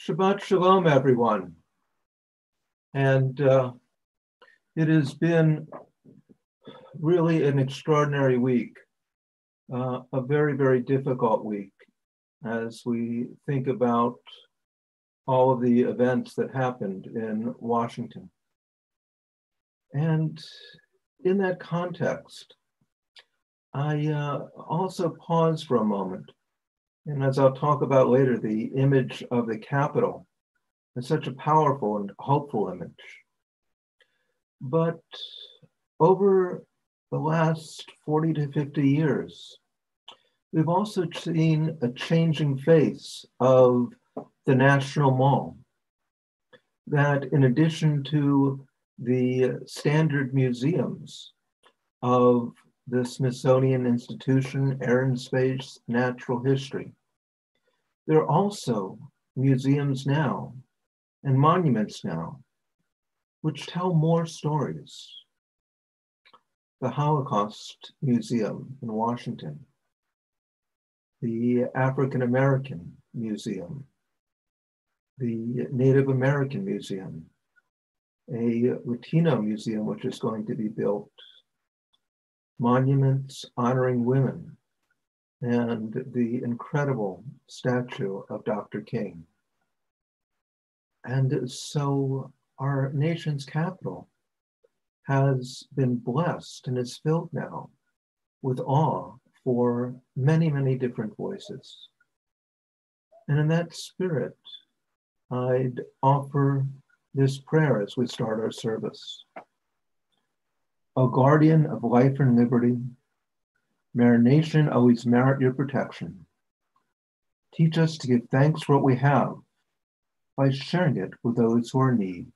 Shabbat Shalom, everyone. And it has been really an extraordinary week, a very, very difficult week as we think about all of the events that happened in Washington. And in that context, I also pause for a moment. And as I'll talk about later, the image of the Capitol is such a powerful and hopeful image. But over the last 40 to 50 years, we've also seen a changing face of the National Mall. That in addition to the standard museums of the Smithsonian Institution, Air and Space, Natural History, there are also museums now and monuments now which tell more stories. The Holocaust Museum in Washington, the African American Museum, the Native American Museum, a Latino museum which is going to be built, monuments honoring women, and the incredible statue of Dr. King. And so our nation's capital has been blessed and is filled now with awe for many, many different voices. And in that spirit, I'd offer this prayer as we start our service. O guardian of life and liberty, may our nation always merit your protection. Teach us to give thanks for what we have by sharing it with those who are in need.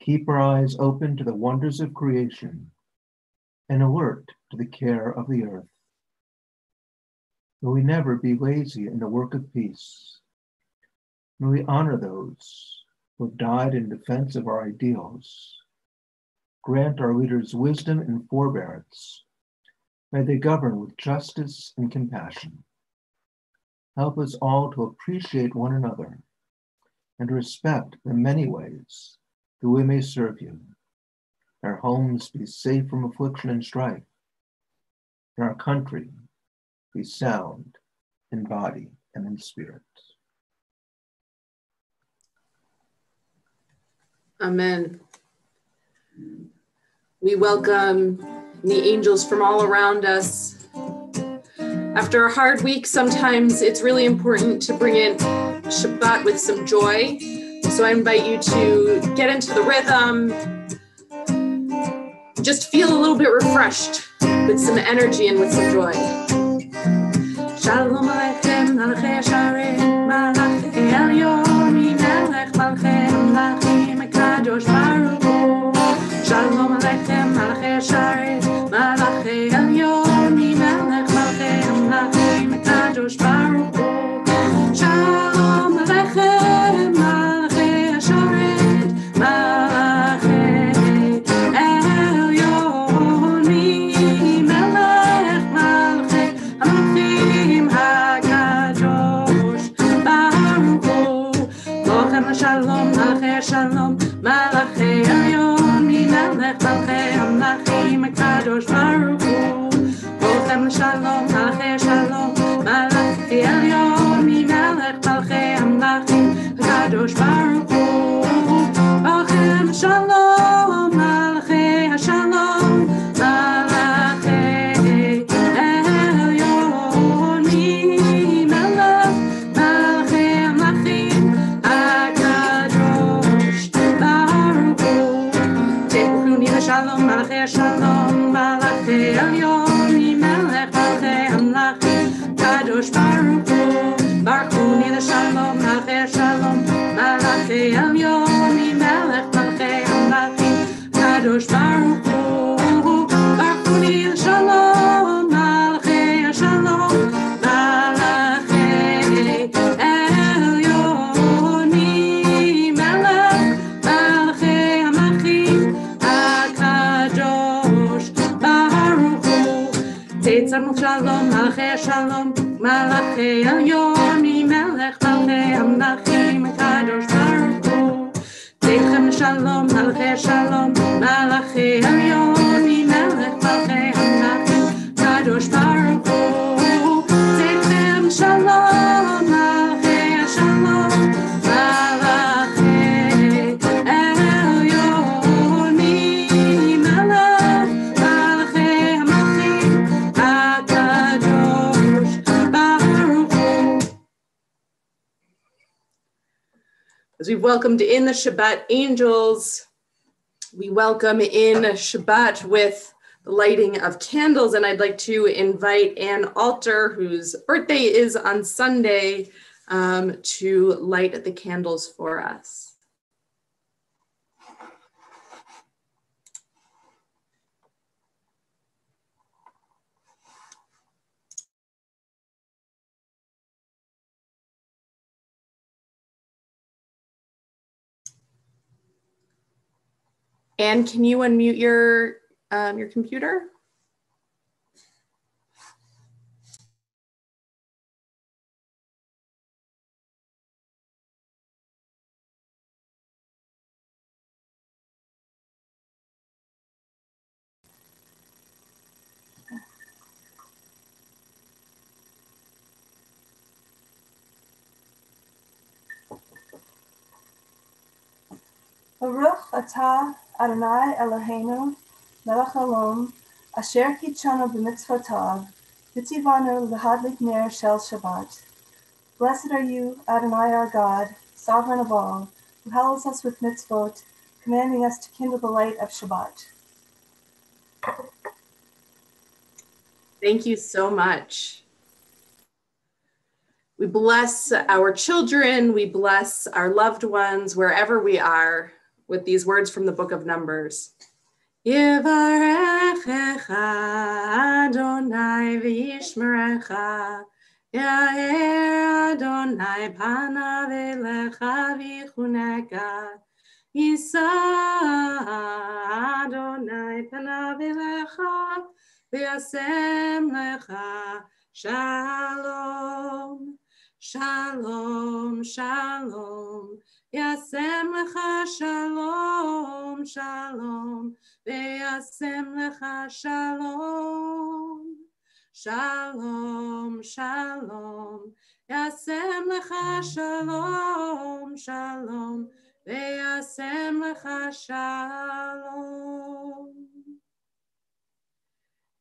Keep our eyes open to the wonders of creation and alert to the care of the earth. May we never be lazy in the work of peace. May we honor those who have died in defense of our ideals. Grant our leaders wisdom and forbearance. May they govern with justice and compassion. Help us all to appreciate one another and respect the many ways that we may serve you. Our homes be safe from affliction and strife. And our country be sound in body and in spirit. Amen. We welcome the angels from all around us. After a hard week, sometimes it's really important to bring in Shabbat with some joy. So I invite you to get into the rhythm, just feel a little bit refreshed with some energy and with some joy. Shalom Aleichem, Malachei Hasharim, Malachei Elyon, Melech Malchei Amlachim, Kadosh Baruch Hu. Shalom Aleichem, Malachei Hasharim, Malachei Elyon, Melech Malchei Amlachim, Kadosh Baruch Hu. Shalom Aleichem, Malachei Hasharim, Malachei Elyon, Melech Malchei Amlachim, Kadosh Baruch Hu. Lochem Shalom, Malachei Shalom, Malachei Elyon, Melech Malchei Amlachim, Kadosh Baruch Hu. Lochem Shalom, Malachei Shalom, Malachei Elyon, Melech Malchei Amlachim, Kadosh Baruch Hu. Lochem Shalom, Malachei Shalom, Malachei Elyon, Melech Malchei Amlachim, Kadosh Baruch Hu. Tebuchuni Shalom, Malachei Shalom, Malachei Elyon, Melech Malchei Amlachim, Kadosh Baruch Hu. Baruchuni Shalom, Malachei Shalom, Malachei Elyon, Melech Malchei Amlachim, Kadosh Baruch Hu. Baruchuni Shalom, Malachei Shalom, Malachei Elyon, Melech Malchei Amlachim, Kadosh Baruch Hu. Tetzamuk Shalom, Malachei Shalom, Malachei Elyon, Melech Malchei Amlachim, Shalom, Malchei Shalom, Malachei Elyon, Melech Malchei Hamlachim, Kadosh Baruch Hu, Tzedechem Shalom, Malchei Shalom, Malachei Elyon, Melech Malchei Hamlachim, Kadosh Baruch Hu. As we've welcomed in the Shabbat angels, we welcome in Shabbat with the lighting of candles, and I'd like to invite Ann Alter, whose birthday is on Sunday, to light the candles for us. Anne, can you unmute your computer? Baruch atah Adonai Eloheinu melech haolam asher kitshanu b'mitzvotav v'tzivanu l'hadlik ner shel Shabbat. Blessed are you, Adonai our God, sovereign of all, who hallows us with mitzvot, commanding us to kindle the light of Shabbat. Thank you so much. We bless our children, we bless our loved ones, wherever we are, with these words from the book of Numbers. Yivarechecha Adonai v'yishmerecha, Ya'er Adonai panav elecha v'chuneka, Yisa Adonai panav elecha v'yasem lecha shalom. Shalom, shalom, yasem lecha shalom, shalom, ve'yasem lecha shalom. Shalom, shalom, yasem lecha shalom, shalom, ve'yasem lecha shalom.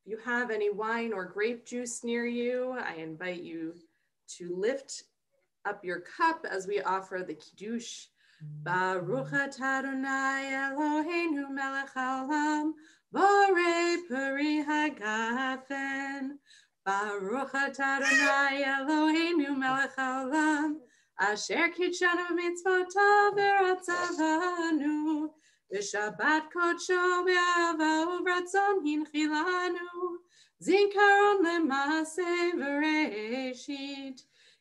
If you have any wine or grape juice near you, I invite you to lift up your cup as we offer the Kiddush. Baruch atah Adonai Eloheinu melech haolam, borei peri hagafen. Baruch atah Adonai Eloheinu melech haolam, asher kitshanu b'mitzvotav v'ratzavanu, v'shabbat kodsho v'ahava uvratzon hinchilanu. Zikaron lemase v'reishit,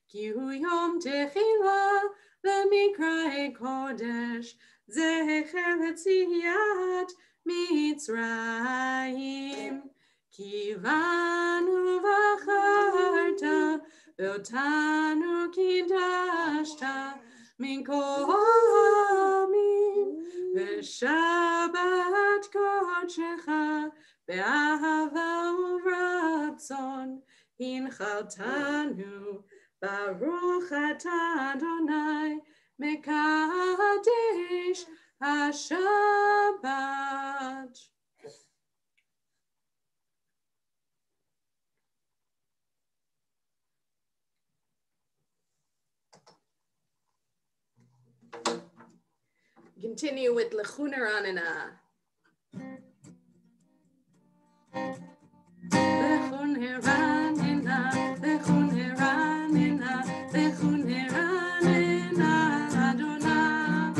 ki hu yom techila v'mikra'e kodesh, zecher letziyat Mitzrayim. Ki vanu v'acharta, v'otanu kidashta, min kol ha'amim, v'shabbat kodshecha, Be'ahava uvratzon hinchaltanu, Baruch atah Adonai mekadesh haShabbat. Continue with Lechuner Anina. Lechun heranina, lechun heranina, lechun heranina, Adonai.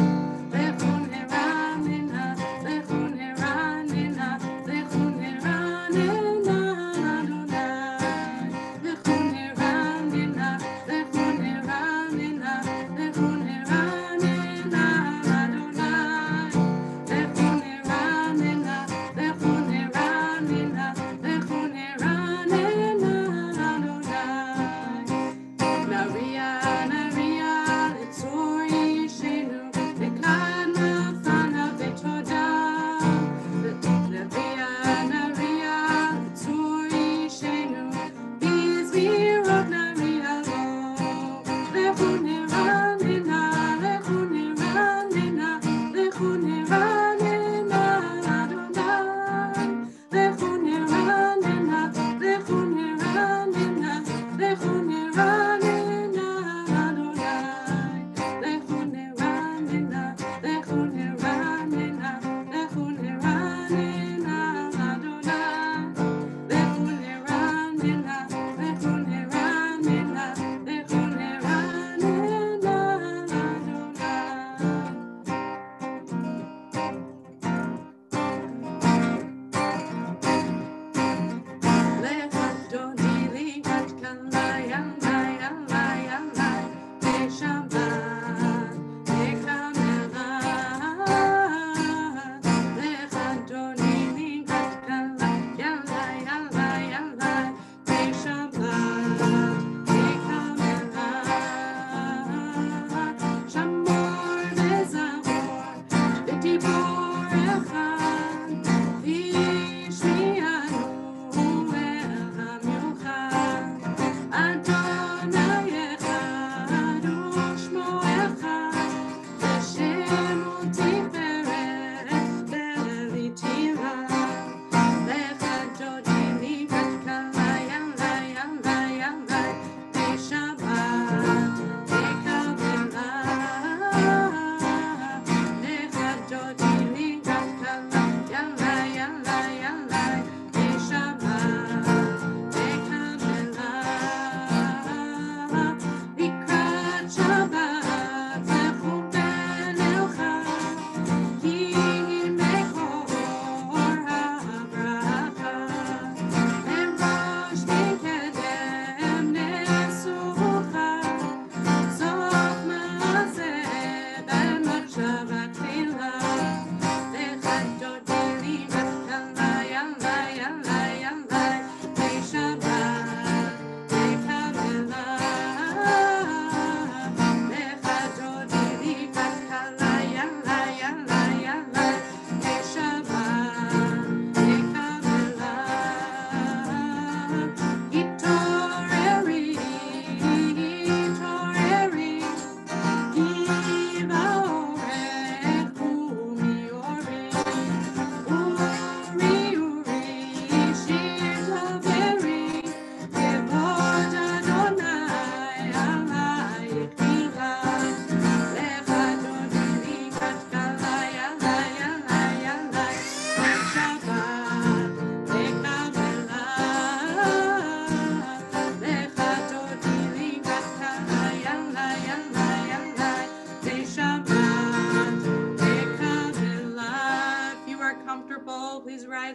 Lechun heranina, lechun heranina, lechun heranina, Adonai. Lechun heranina, lechun heranina, lechun heranina, Adonai. Lechun heranina, lechun heranina.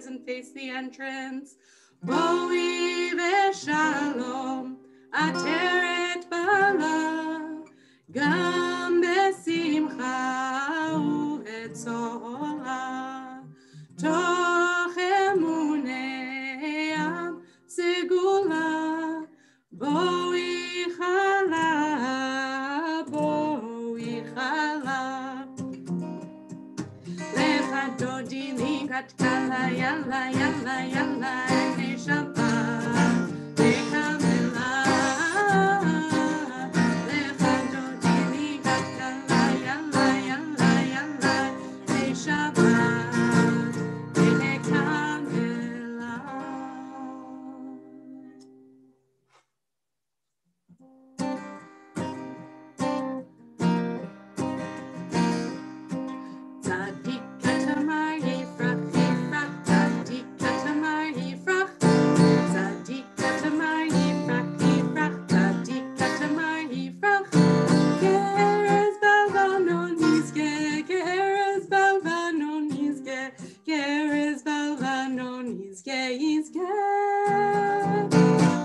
sides and face the entrance. Boi v'shalom, ateret bala, gam besimcha uvetzola, toch emuneam segula, boi chala, boi chala. Lecha dodi likat kala yalla yalla yalla hey Shabbat lekamela. Lecha dodi likat kala yalla yalla yalla hey Shabbat lekamela. Tzadik katamar yifrach yifrach, tzadik katamar yifrach, tzadik katamar yifrach yifrach, tzadik katamar yifrach. Geres balvanon yizge, geres balvanon yizge, geres balvanon yizge yizge.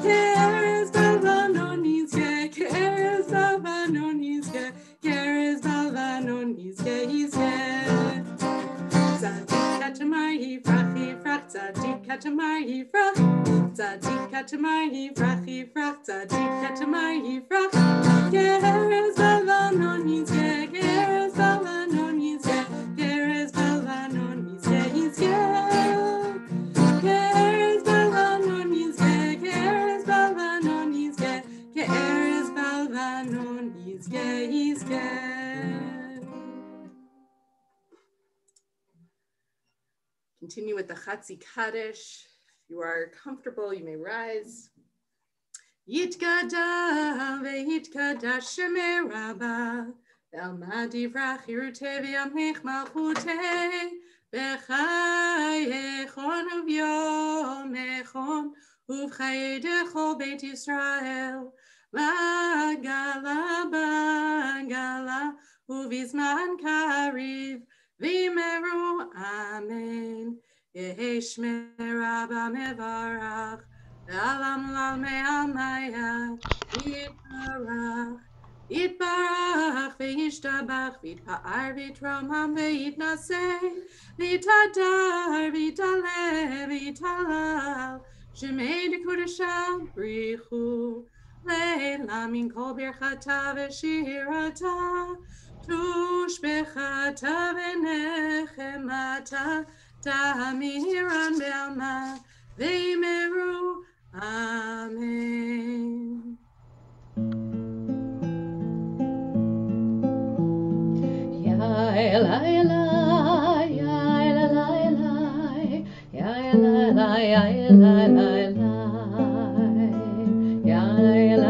Geres balvanon yizge, geres balvanon yizge, geres balvanon yizge yizge. Tzadik katamar yifrach yifrach, tzadik katamar yifrach, tzadik katamar yifrach yifrach, tzadik katamar yifrach. Geres balvanon yizge, geres balvanon yizge, geres balvanon yizge yizge. Geres balvanon yizge, geres balvanon yizge, geres balvanon yizge yizge. Continue with the Chatzi Kaddish. If you are comfortable, you may rise. Yitkada veyitkada shemei rabba, ve'alma divrach yiruteh v'yamlich malchuteh, b'chayechon uv'yomechon, uv'chayei dechol beit Yisrael, b'gala b'gala, uv'izman kariv, v'yimeru amen. Yehi shmei rabba mevarach, ve'alam lal me'almaya, yitbarach, yitbarach, ve'yishtabach, v'yitpa'ar, v'yitromam, ve'yitnaseh, v'yitadar, v'yitaleh, v'yitalal, shemei b'kodashah brichu, le'la min kol birchata v'shirata, tushbechata v'nechemata, Ta'amiran be'alma ve'yimeru amen. Ya la la ya la la la ya la la ya la la la ya la la ya la la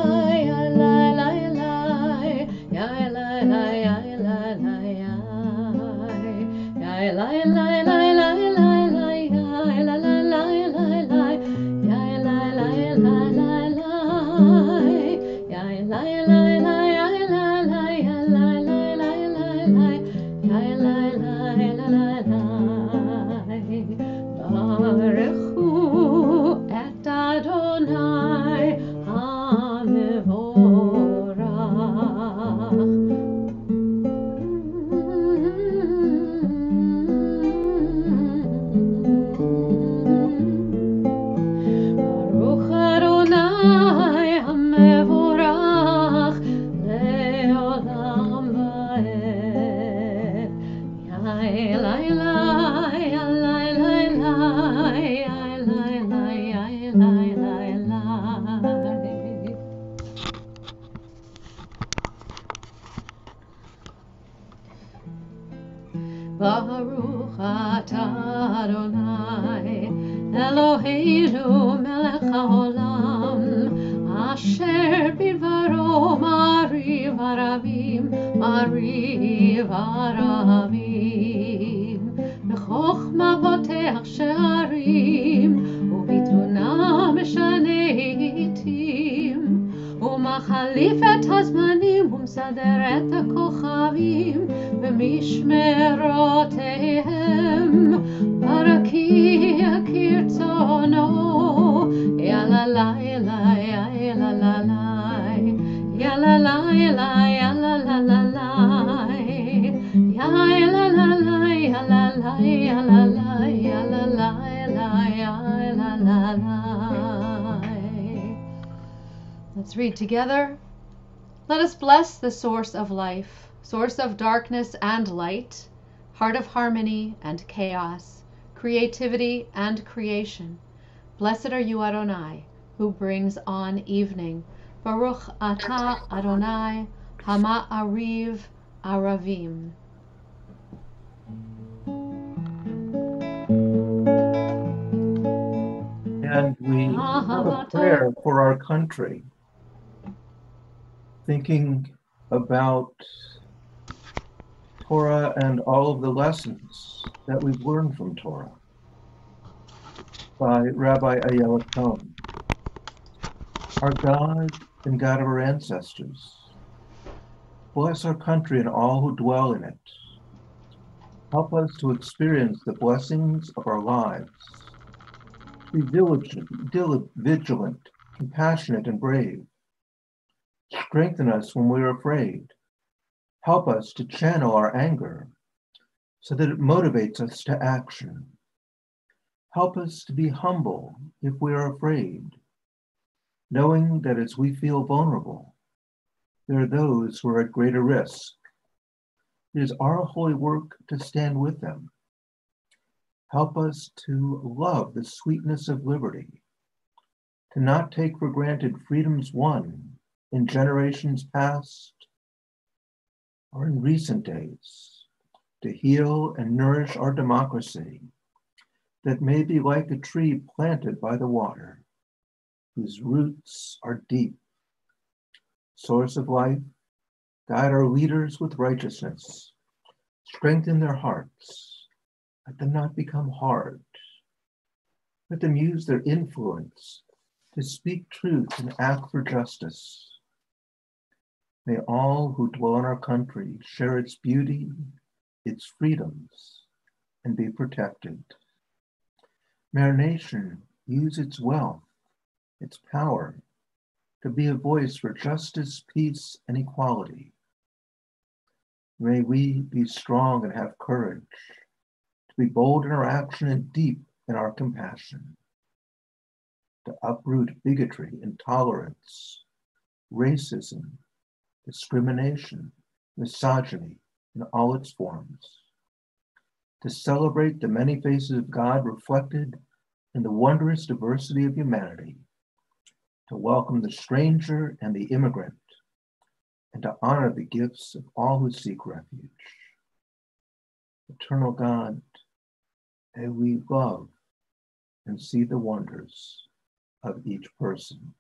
la ya la la ya la la ya la la la la la la ya la la la la la ya la la la la la ya la la la ya la la ya la la la la la ya la la la la la Baruchu et Adonai HaMevorach. Baruch Adonai HaMevorach le'olam va'ed. Ya la la ya la la la ya la la ya la la la. Baruch atah Adonai Eloheinu melech haolam asher bidvaro mariv aravim b'chochma potech she'arim ובתבונה משנה עתים ומחליף את הזמנים סדר את הכוכבים במשמרותיהם, ברקיע כרצונו. יאללה לילה, יאללה לילה, יאללה לילה, יאללה לילה, יאללה לילה, יאללה לילה, יאללה לילה. Let's read together. Let us bless the source of life, source of darkness and light, heart of harmony and chaos, creativity and creation. Blessed are you, Adonai, who brings on evening. Baruch atah Adonai, Hama'ariv Aravim. And we have a prayer for our country, thinking about Torah and all of the lessons that we've learned from Torah by Rabbi Ayala Cohn. Our God and God of our ancestors, bless our country and all who dwell in it. Help us to experience the blessings of our lives, to be vigilant, compassionate, and brave. Strengthen us when we are afraid. Help us to channel our anger so that it motivates us to action. Help us to be humble if we are afraid, knowing that as we feel vulnerable, there are those who are at greater risk. It is our holy work to stand with them. Help us to love the sweetness of liberty, to not take for granted freedoms won in generations past or in recent days, to heal and nourish our democracy that may be like a tree planted by the water, whose roots are deep. Source of life, guide our leaders with righteousness, strengthen their hearts, let them not become hard. Let them use their influence to speak truth and act for justice. May all who dwell in our country share its beauty, its freedoms, and be protected. May our nation use its wealth, its power, to be a voice for justice, peace, and equality. May we be strong and have courage, to be bold in our action and deep in our compassion, to uproot bigotry, intolerance, racism, discrimination, misogyny in all its forms, to celebrate the many faces of God reflected in the wondrous diversity of humanity, to welcome the stranger and the immigrant, and to honor the gifts of all who seek refuge. Eternal God, may we love and see the wonders of each person.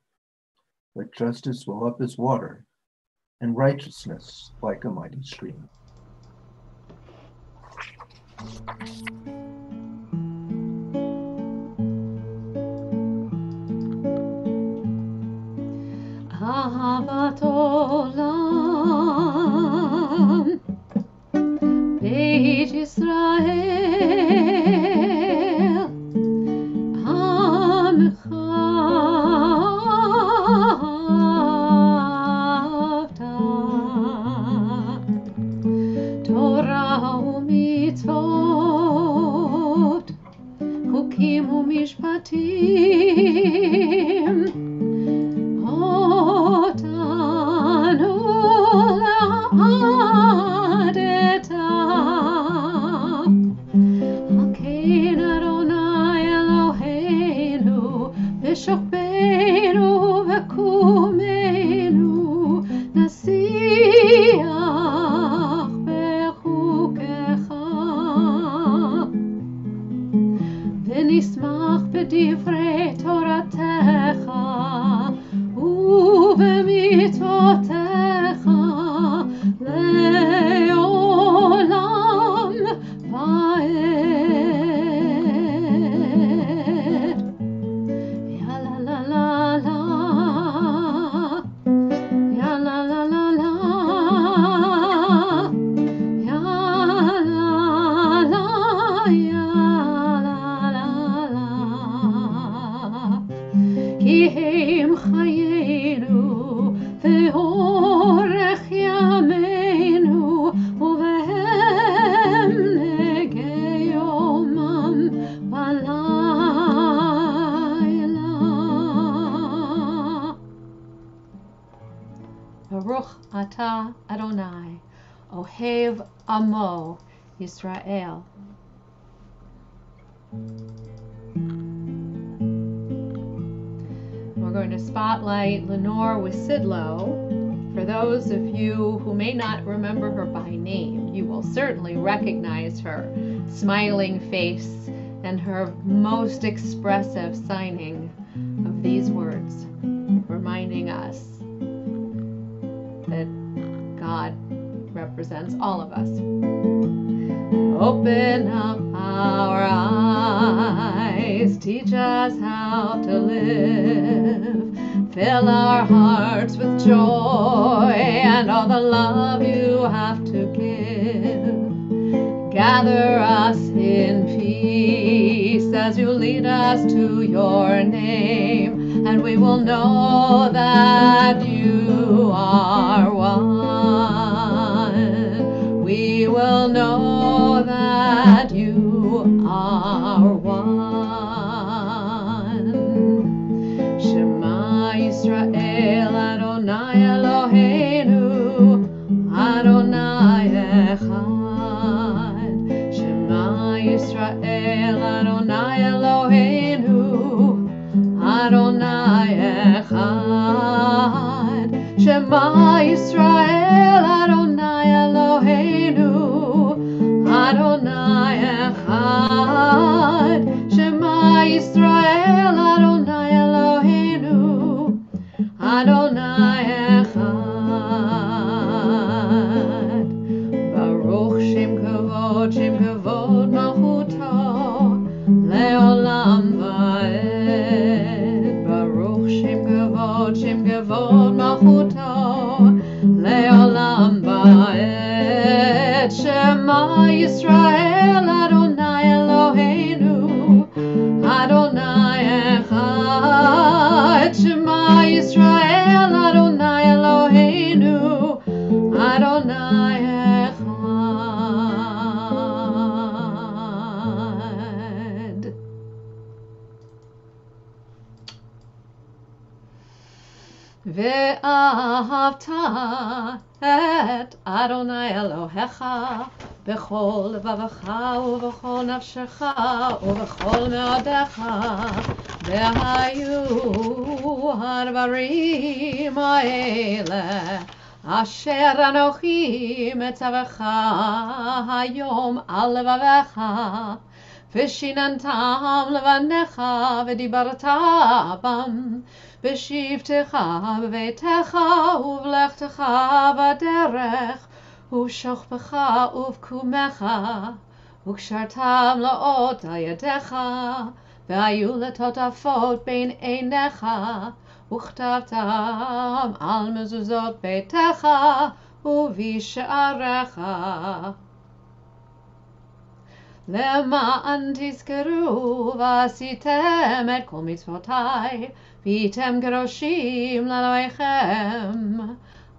Let justice well up as water and righteousness like a mighty stream. אהבת עולם, בית ישראל, עמך אהבת, תורה ומצוות, חוקים ומשפטים, בשוכבנו וקומנו נשיח בחוקיך ונשמח בדברי תורתך ובמצוותיך לעולם ועד. La la la la כי הם חיינו ואורך ימינו ובהם נגי יומם בלילה. ברוך אתה אדוני אוהב עמו ישראל. We're going to spotlight Lenore Wisidlo. For those of you who may not remember her by name, you will certainly recognize her smiling face and her most expressive signing of these words, reminding us that God represents all of us. Open up our eyes, teach us how to live, fill our hearts with joy and all the love you have to give. Gather us in peace as you lead us to your name, and we will know that you are one. We will know that you are one. Shema Yisrael Adonai Eloheinu Adonai Echad. Shema Yisrael Adonai Eloheinu Adonai Echad. Shema Yisrael Adonai Eloheinu Adonai Echad. Shema Yisrael Adonai Eloheinu Adonai Echad. Baruch Shem Kavod Malchuto Leolam Vaed. Baruch Shem Kavod Malchuto Leolam Vaed. Shema Yisrael Adonai Eloheinu Adonai Echad. Shema Yisrael Adonai Eloheinu Adonai Echad. ואהבת את אדוני אלוהיך בכל לבבך ובכל נפשך ובכל מאודיך. והיו הדברים האלה אשר אנוכי מצווך היום על לבביך, ושיננתם לבניך ודיברת בם בשבתך בביתך ובלכתך בדרך ובשוכבך ובקומך, וקשרתם לאות על ידיך, והיו לטוטפות בין עיניך, וכתבתם על מזוזות ביתך ובשעריך. למען תזכרו ועשיתם את כל מצוותיי, והייתם קדושים לאלוהיכם.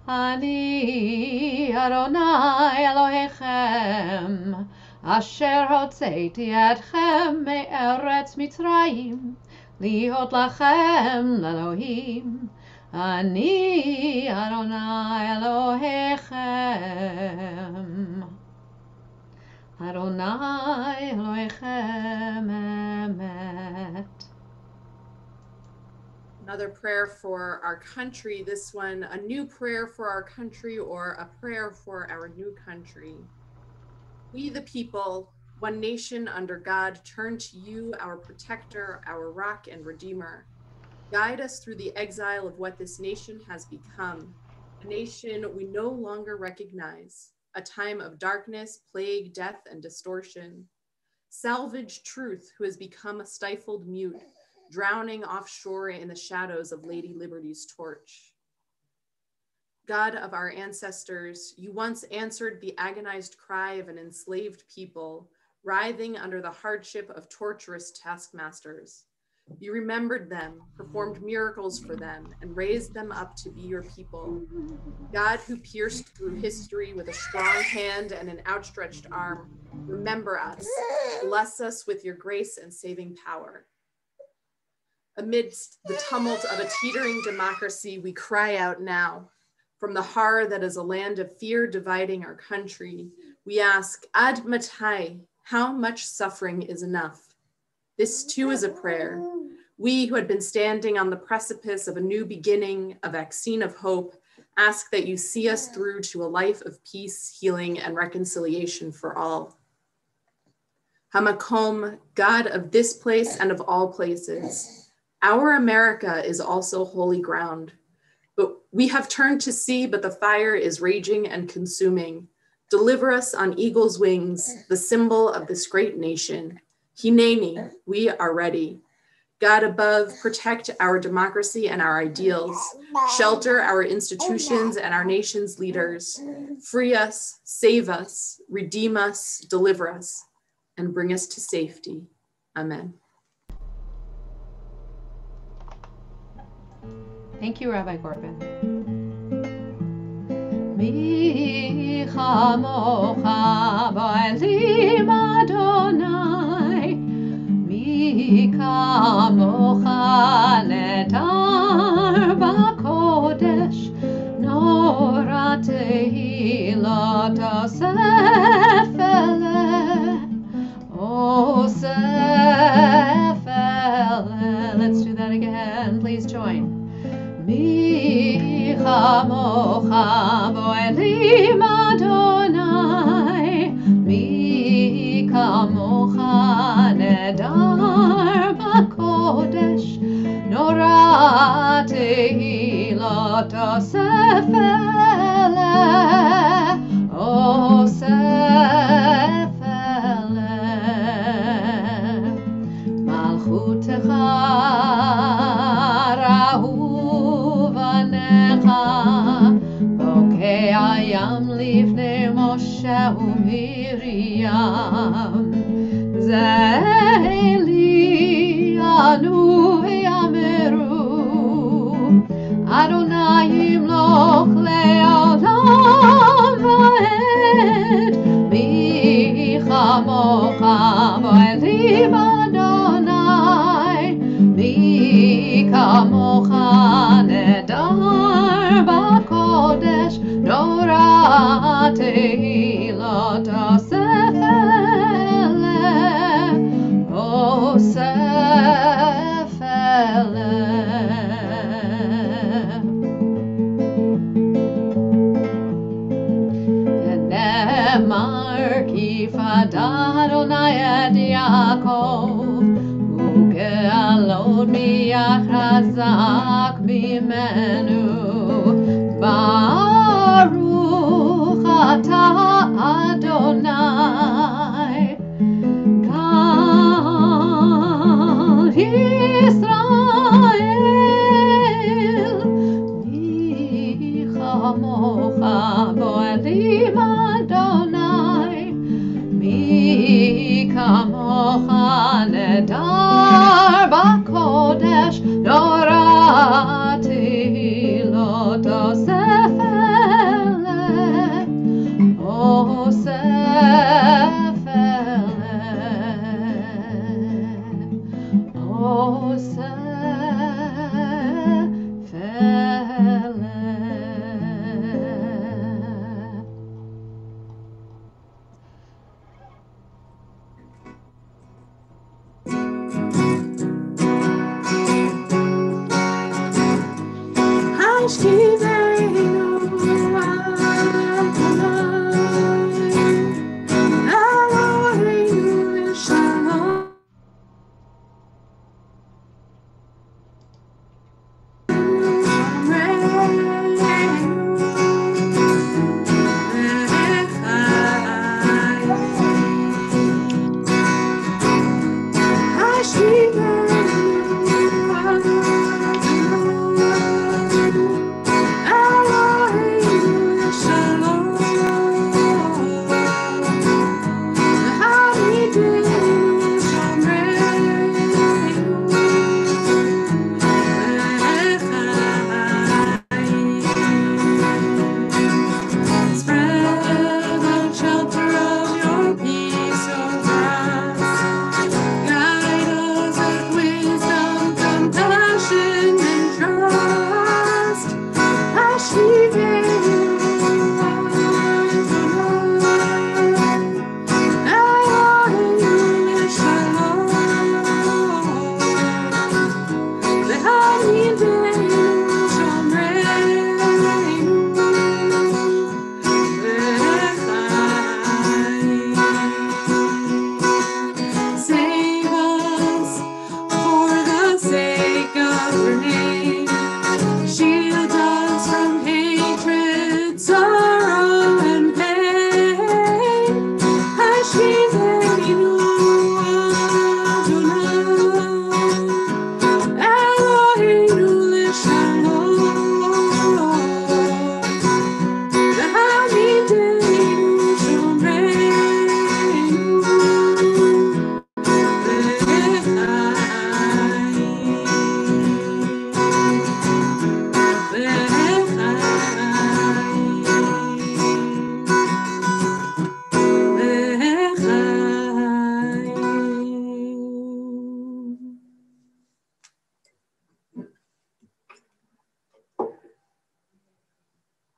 אני אדוני אלוהיכם, אשר הוצאתי אתכם מארץ מצרים, להיות לכם לאלוהים. אני אדוני אלוהיכם. אדוני אלוהיכם אמת. Another prayer for our country, this one, a new prayer for our country, or a prayer for our new country. We the people, one nation under God, turn to you, our protector, our rock and redeemer. Guide us through the exile of what this nation has become, a nation we no longer recognize, a time of darkness, plague, death, and distortion. Salvage truth, who has become a stifled mute, drowning offshore in the shadows of Lady Liberty's torch. God of our ancestors, you once answered the agonized cry of an enslaved people, writhing under the hardship of torturous taskmasters. You remembered them, performed miracles for them, and raised them up to be your people. God, who pierced through history with a strong hand and an outstretched arm, remember us. Bless us with your grace and saving power. Amidst the tumult of a teetering democracy, we cry out now. From the horror that is a land of fear dividing our country, we ask, Ad Matai, how much suffering is enough? This too is a prayer. We who had been standing on the precipice of a new beginning, a vaccine of hope, ask that you see us through to a life of peace, healing, and reconciliation for all. Hamakom, God of this place and of all places, our America is also holy ground. But we have turned to see, but the fire is raging and consuming. Deliver us on eagle's wings, the symbol of this great nation. Hineni, we are ready. God above, protect our democracy and our ideals. Shelter our institutions and our nation's leaders. Free us, save us, redeem us, deliver us, and bring us to safety. Amen. Thank you, Rabbi Corbin. Mi chamocha ba'elim Adonai, mi kamocha nedar b'kodesh, nora tehilot osef eleh, osef eleh. Let's do that again. Please join. Mi chamocha bo'elim Adonai, mi kamocha nedar b'kodesh, nora tehilot osef eleh, osef eleh. Malchutecha Ayam lifnei Moshe uMiriam, Zeli anu ve'yameru, Adonai yimloch le'olam va'ed, mi chamocha bo'elim Adonai, mi kamocha nedar b'kodesh, Nora tehilot osef eleh, osef eleh. V'nemar ki fadad Adonai et Yaakov, uge'alot miyach hazak mimenu, Baruch atah Adonai, Kal Yisrael, mi chamocha bo'elim Adonai, mi kamocha nedar b'kodesh, nora tehilot osef eleh, osef eleh, osef eleh.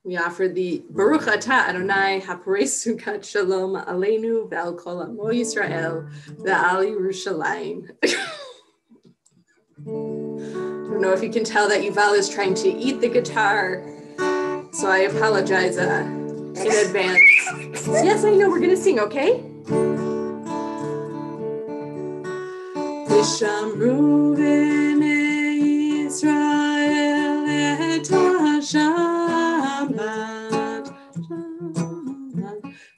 We offer the Baruch Atah Adonai Haporei Sukkot Shalom Aleinu Ve'al Kol Amo Yisrael Ve'al Yerushalayim. I don't know if you can tell that Yuval is trying to eat the guitar, so I apologize in advance. Yes, I know, we're going to sing, okay? Vishamru b'nei Yisrael et ha-Shabbat,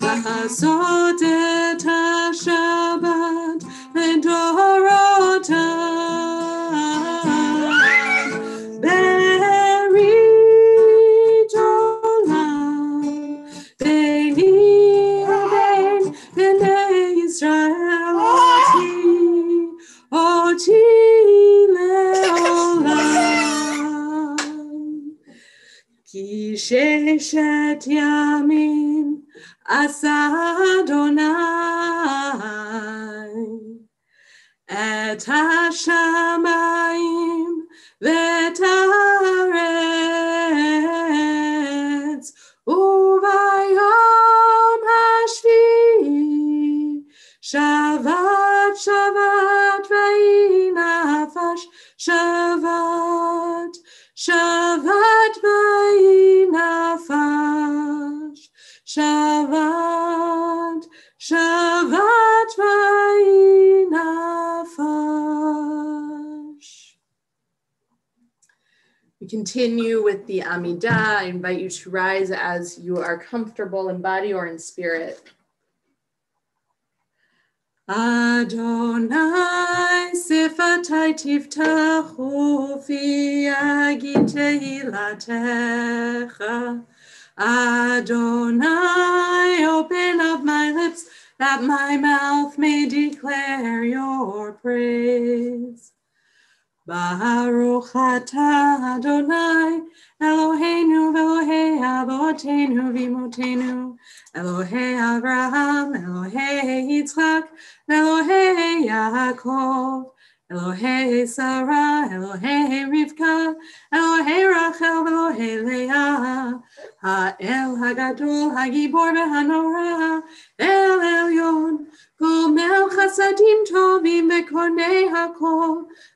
La'asot et ha-Shabbat לדורותם, ברית עולם, ביני ובין בני ישראל, אותי לעולם. כי ששת ימים עשה אדוני את השמיים ואת הארץ, וביום השביעי שבת שבת ויהי נפש, שבת שבת ויהי נפש, שבת שבת ויהי nefesh. We continue with the Amidah. I invite you to rise as you are comfortable in body or in spirit. Adonai sifatai tiftachu fi yagid tehilatecha. Adonai, open up my lips, that my mouth may declare your praise. Baruch atah Adonai, Eloheinu v'Elohei avotenu v'imotenu, Elohei Avraham, Elohei Yitzchak, Elohei Yaakov, Elohei Sarah, Elohei Rivka, Elohei Rachel, Elohei Leah, Ha'el Hagadol, Hagibor v'Hanora, El Elyon, Gomel Chasadim Tovim v'Konei Hakol,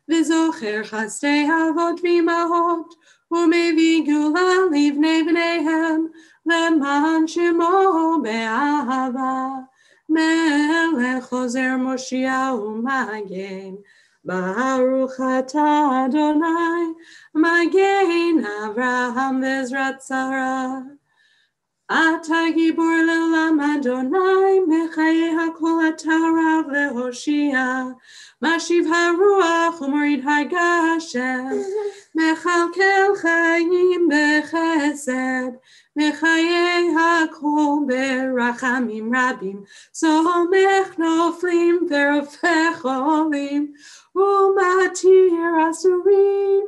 V'Zocher Chasdei Avot v'Imahot, U'Mevi Gula Livnei B'neihem, Leman Shemo Be'ahava, Melech Chozer Moshiach U'Magen, Baruch atah Adonai, Magen Avraham v'Ezrat Sarah. Ata Gibor le'olam Adonai, Mechaye hakol atah Rav lehoshia, Mashiv haruach u'morid hagashem, Mechalkel chayim bechesed, Mechaye hakol berachamim rabim, Somech noflim v'rofech olim, U'matir asurim,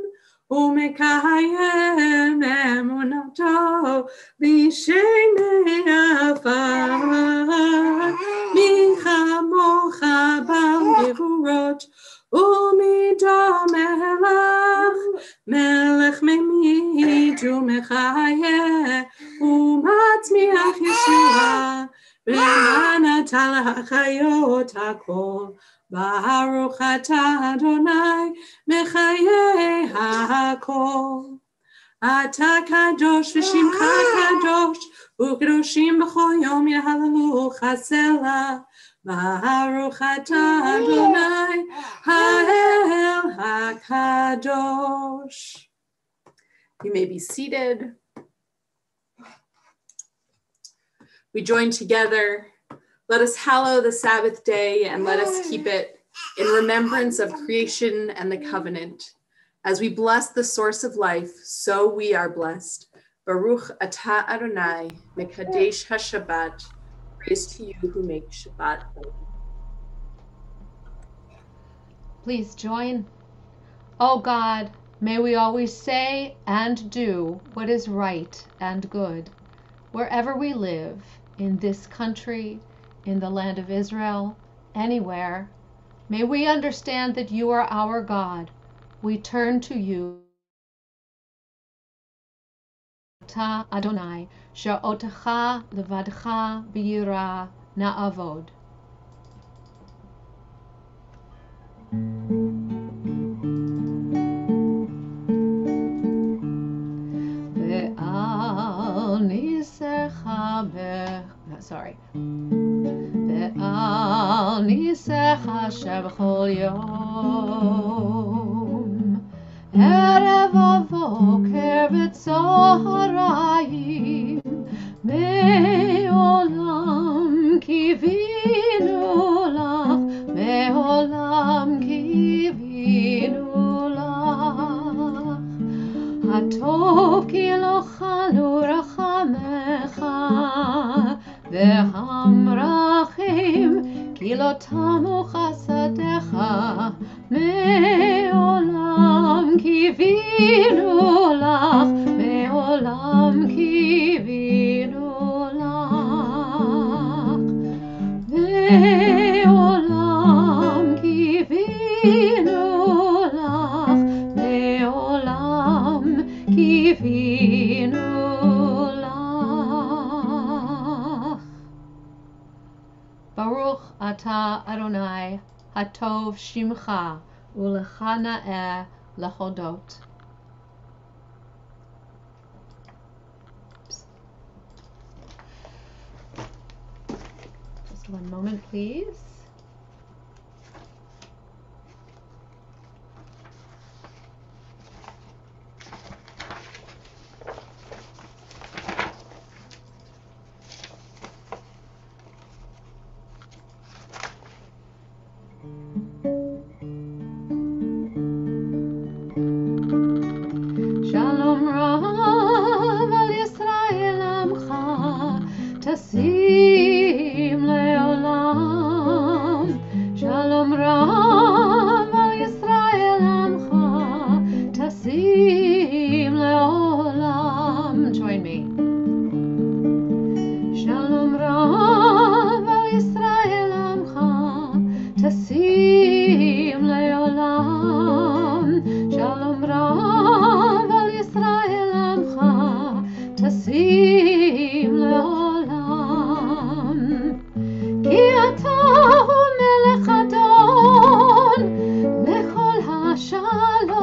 U'mekayem emunato b'shenei afar, Michamocha bal gevurot, U'mido melech, melech memit u'mechayeh, U'matzmiach Yeshua, V'nata l'chayot hakol. Baruch atah Adonai, Mechaye hakol. Ata kadosh v'shimcha kadosh, u'kedoshim b'chol yom yahalalu chasela. Baruch atah Adonai, ha'el hakadosh. You may be seated. We join together. Let us hallow the Sabbath day and let us keep it in remembrance of creation and the covenant. As we bless the source of life, so we are blessed. Baruch atah Adonai, Mekadesh HaShabbat. Praise to you who make Shabbat holy. Please join. Oh God, may we always say and do what is right and good, wherever we live, in this country, in the land of Israel, anywhere. May we understand that you are our God. We turn to you אתה אדוני, שאותך לבדך ביראה נעבוד. ועל ניסך ועל ניסך אשר בכל יום, ערב ובוקר בצהריים, מעולם קיווינו לך, מעולם קיווינו לך. הטוב כי לא חלו רחמך, והמרחים כי לא תמו חסדיך, מעולם קיווינו לך, מעולם קיווינו לך, מעולם קיווינו לך, מעולם קיווינו לך. ברוך אתה אדוני, הטוב שמך, ולך נאה להודות. Just one moment, please. Shalom Rav al Yisrael Amcha, Tasim Leolam. Shalom Rav al Yisrael Amcha, Tasim Leolam. Join me. Shalom Rav al Yisrael Amcha, Tasim Leolam. Shalom Rav al Yisrael Amcha, Tasim Leolam. Ki ata hu melech adon lechol hashalom.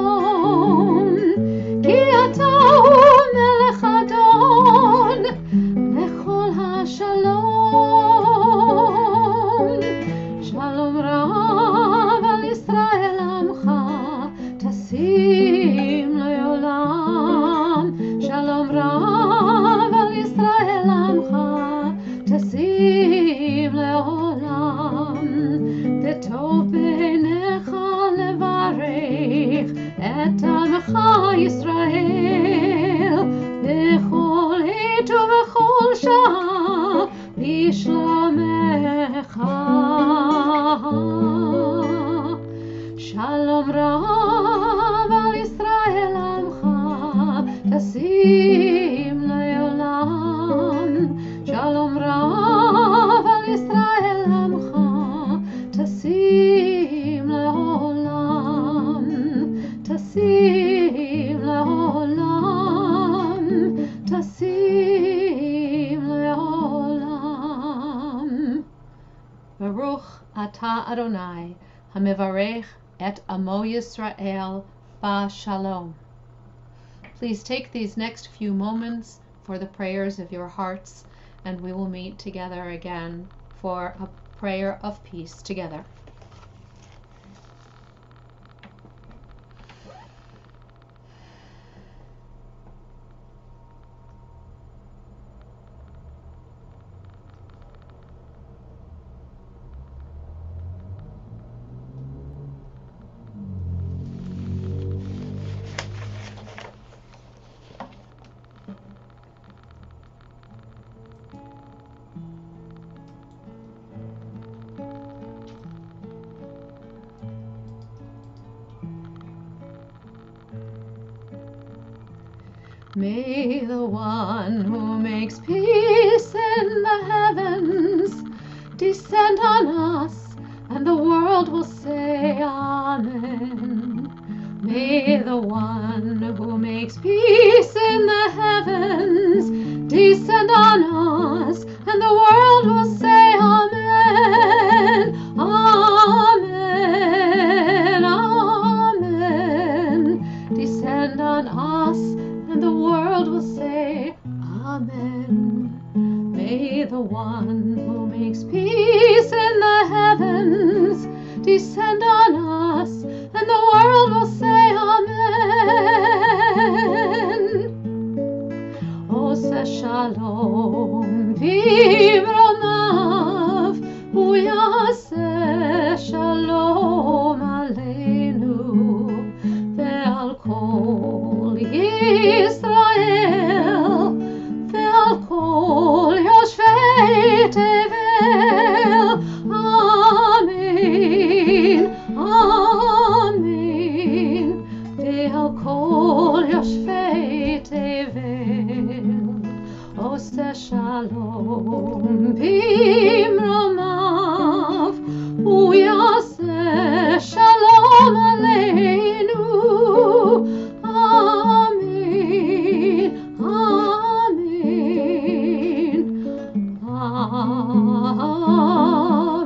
Ki ata hu melech adon lechol hashalom. Shalom Rav al Yisrael Amcha, Tasim Leolam. Shalom Rav al Yisrael Amcha, Tasim Leolam. V'tov b'einecha levarech et amcha Yisrael, b'chol עת ובכל שעה בשלומך. Shalom Rav al Yisrael Amcha, Tasim Leolam. Shalom Rav al Yisrael Amcha, Tasim Leolam. Tasim Leolam. Tasim Leolam. Baruch Ata Adonai, Hamivarech et Amo Yisrael ba Shalom. Please take these next few moments for the prayers of your hearts, and we will meet together again for a prayer of peace together. May the one who makes peace in the heavens descend on us, and the world will say Amen. May the one who makes peace in the heavens descend on us, and the world will say Amen, Amen, Amen. Descend on us, and the world will say Amen. May the one who makes peace in the heavens descend on us, and the world will say Amen. Ose shalom v'imromav, uyaseh shalom aleinu, ve'al kol Yisrael, ve'al kol yoshvei tevel. Amen, Amen. Ve'al kol yoshvei tevel. Ose shalom b'imromav, uyaseh shalom aleinu. Amen, Amen, Amen.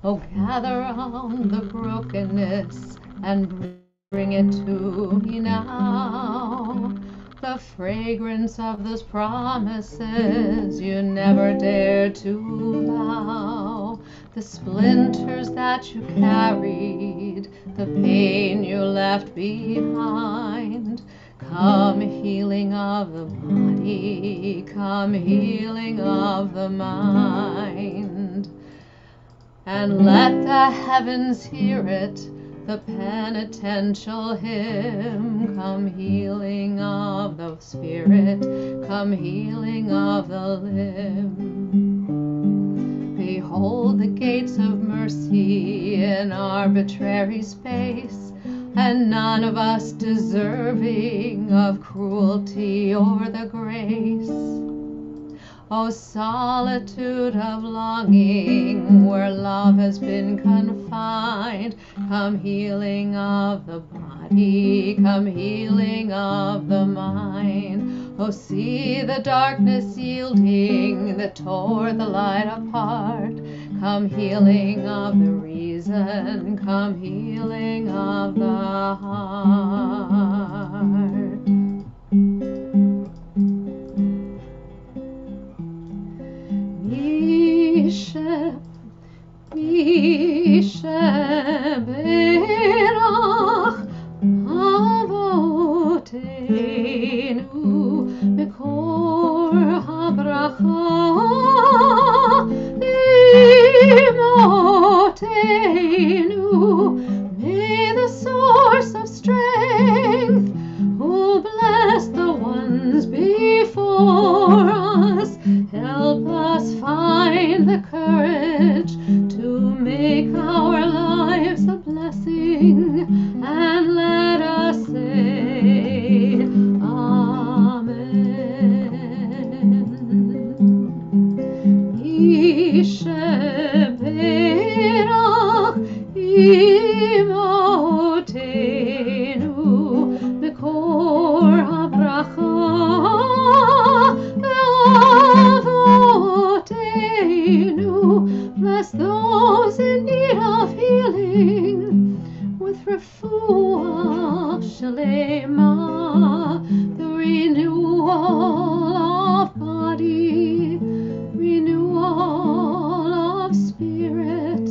Oh, gather round the brokenness and bring it to me now. The fragrance of those promises you never dared to vow. The splinters that you carried, the pain you left behind. Come healing of the body, come healing of the mind. And let the heavens hear it, the penitential hymn. Come healing of the spirit, come healing of the limb. Behold the gates of mercy in arbitrary space, and none of us deserving of cruelty or the grace. O solitude of longing, where love has been confined, come healing of the body, come healing of the mind. O see the darkness yielding that tore the light apart, come healing of the reason, come healing of the heart. Berach Avoteinu Mekor HaBracha Imotenu. May the source of strength, who bless the ones before us, help us find the courage to make our lives a blessing, and let us say Amen. Ishe berach imotenu Mekor habracha ve'avotenu. Bless those in need of healing with refuah shalema, the renewal of body, renewal of spirit,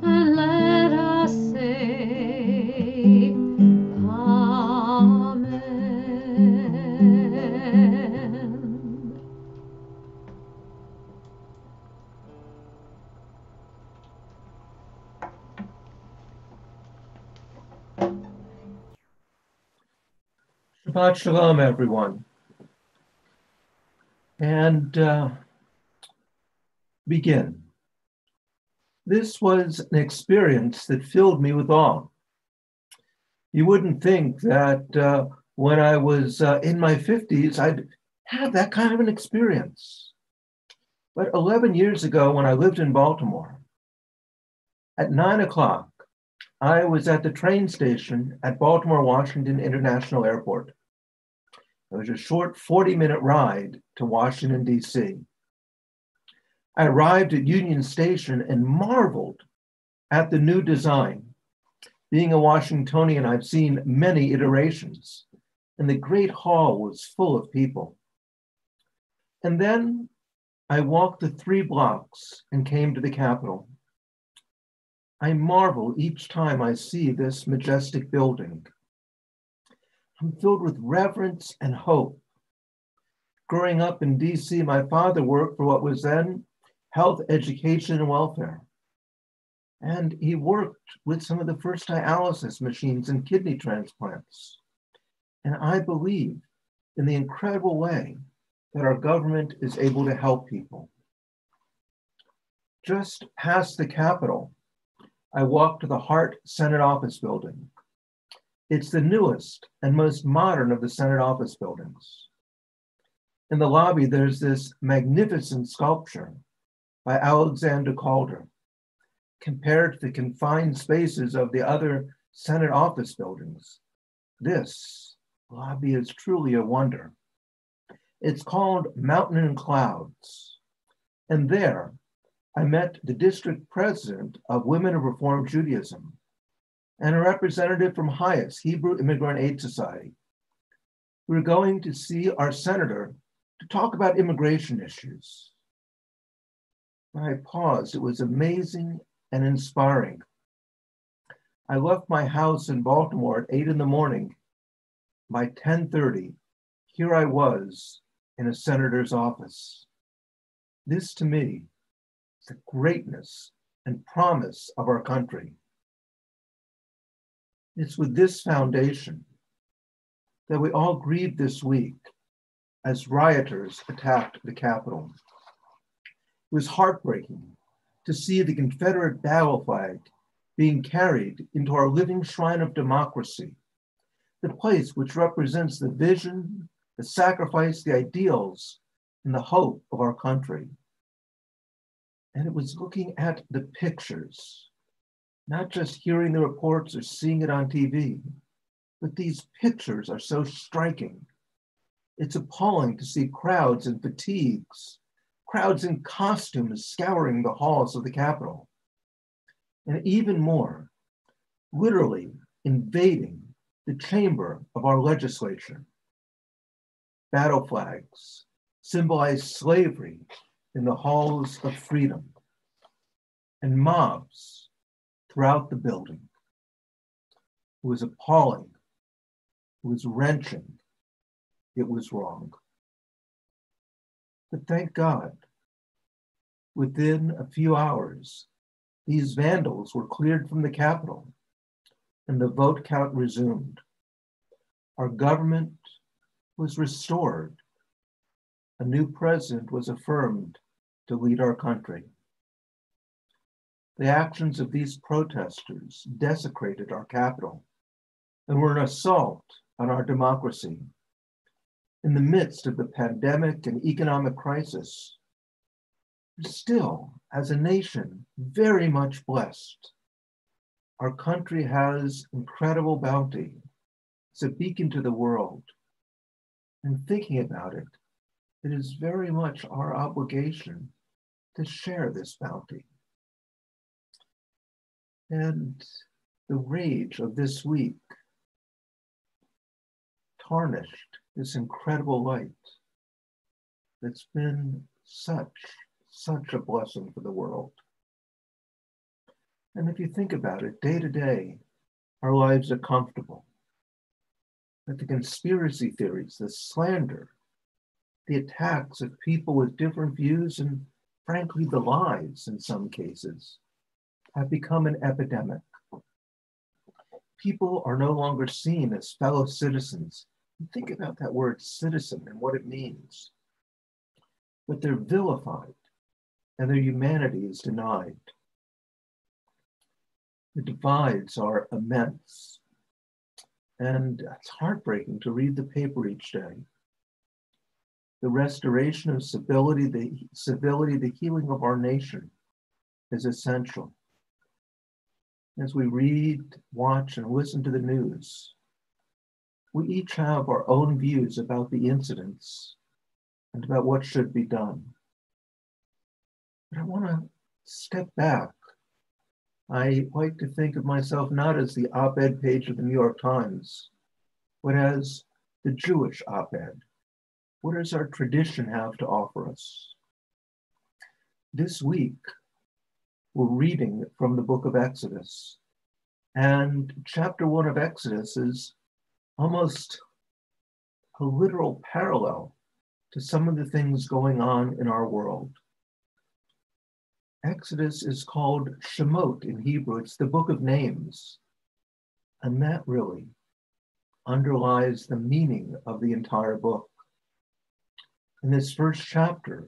and let us say Amen. Shabbat Shalom, everyone. and begin. This was an experience that filled me with awe. You wouldn't think that when I was in my 50s, I'd have that kind of an experience. But 11 years ago, when I lived in Baltimore, at 9 o'clock, I was at the train station at Baltimore Washington International Airport. It was a short 40-minute ride to Washington, D.C. I arrived at Union Station and marveled at the new design. Being a Washingtonian, I've seen many iterations, and the Great Hall was full of people. And then I walked the 3 blocks and came to the Capitol. I marvel each time I see this majestic building. I'm filled with reverence and hope. Growing up in DC, my father worked for what was then health, education, and welfare. And he worked with some of the first dialysis machines and kidney transplants. And I believe in the incredible way that our government is able to help people. Just past the Capitol, I walked to the Hart Senate Office Building. It's the newest and most modern of the Senate office buildings. In the lobby, there's this magnificent sculpture by Alexander Calder. Compared to the confined spaces of the other Senate office buildings, this lobby is truly a wonder. It's called Mountain and Clouds. And there, I met the district president of Women of Reformed Judaism and a representative from HIAS, Hebrew Immigrant Aid Society. We were going to see our senator to talk about immigration issues. When I paused, it was amazing and inspiring. I left my house in Baltimore at 8 in the morning. By 10:30, here I was in a senator's office. This to me is the greatness and promise of our country. It's with this foundation that we all grieved this week as rioters attacked the Capitol. It was heartbreaking to see the Confederate battle flag being carried into our living shrine of democracy, the place which represents the vision, the sacrifice, the ideals, and the hope of our country. And it was looking at the pictures, not just hearing the reports or seeing it on TV, but these pictures are so striking. It's appalling to see crowds in fatigues, crowds in costumes scouring the halls of the Capitol. And even more, literally invading the chamber of our legislature. Battle flags symbolize slavery in the halls of freedom, and mobs throughout the building. It was appalling, it was wrenching, it was wrong. But thank God, within a few hours, these vandals were cleared from the Capitol and the vote count resumed. Our government was restored. A new president was affirmed to lead our country. The actions of these protesters desecrated our Capitol and were an assault on our democracy. In the midst of the pandemic and economic crisis, we're still, as a nation, very much blessed. Our country has incredible bounty. It's a beacon to the world. And thinking about it, it is very much our obligation to share this bounty. And the rage of this week tarnished this incredible light that's been such a blessing for the world. And if you think about it, day to day, our lives are comfortable. But the conspiracy theories, the slander, the attacks of people with different views, and frankly, the lies in some cases, have become an epidemic. People are no longer seen as fellow citizens. Think about that word citizen and what it means. but they're vilified and their humanity is denied. The divides are immense, and it's heartbreaking to read the paper each day. The restoration of civility, the healing of our nation is essential. As we read, watch, and listen to the news, we each have our own views about the incidents and about what should be done. But I want to step back. I like to think of myself not as the op-ed page of the New York Times, but as the Jewish op-ed. What does our tradition have to offer us? This week, we're reading from the book of Exodus. And chapter 1 of Exodus is almost a literal parallel to some of the things going on in our world. Exodus is called Shemot in Hebrew. It's the book of names. And that really underlies the meaning of the entire book. In this first chapter,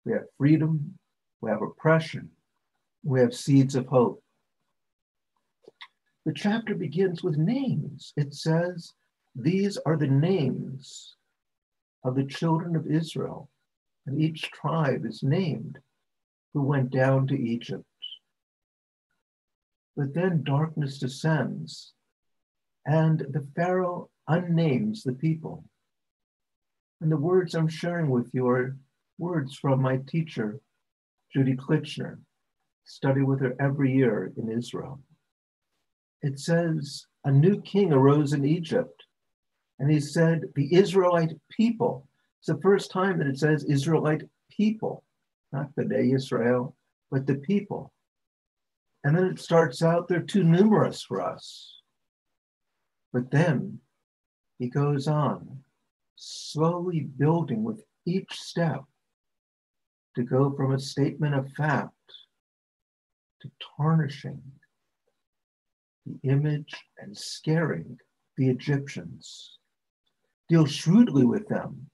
we have freedom, we have oppression, we have seeds of hope. The chapter begins with names. It says, these are the names of the children of Israel, and each tribe is named who went down to Egypt. But then darkness descends, and the Pharaoh unnames the people. And the words I'm sharing with you are words from my teacher, Judy Klitschner. Study with her every year in Israel. It says, a new king arose in Egypt, and he said, the Israelite people. It's the first time that it says Israelite people, not B'nai Israel, but the people. And then it starts out, they're too numerous for us. But then he goes on, slowly building with each step to go from a statement of fact to tarnishing the image and scaring the Egyptians. Deal shrewdly with them.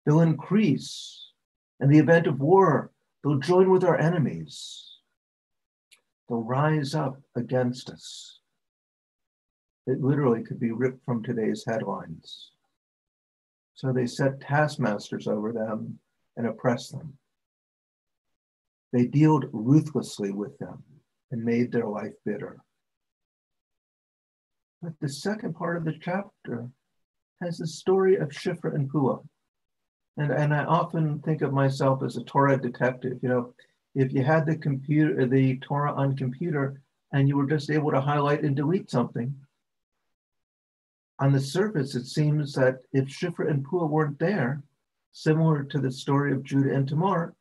They'll increase. In the event of war, they'll join with our enemies. They'll rise up against us. It literally could be ripped from today's headlines. So they set taskmasters over them and oppressed them. They dealt ruthlessly with them and made their life bitter. But the second part of the chapter has the story of Shifra and Puah. And I often think of myself as a Torah detective. You know, if you had the Torah on computer and you were just able to highlight and delete something, on the surface, it seems that if Shifra and Puah weren't there, similar to the story of Judah and Tamar,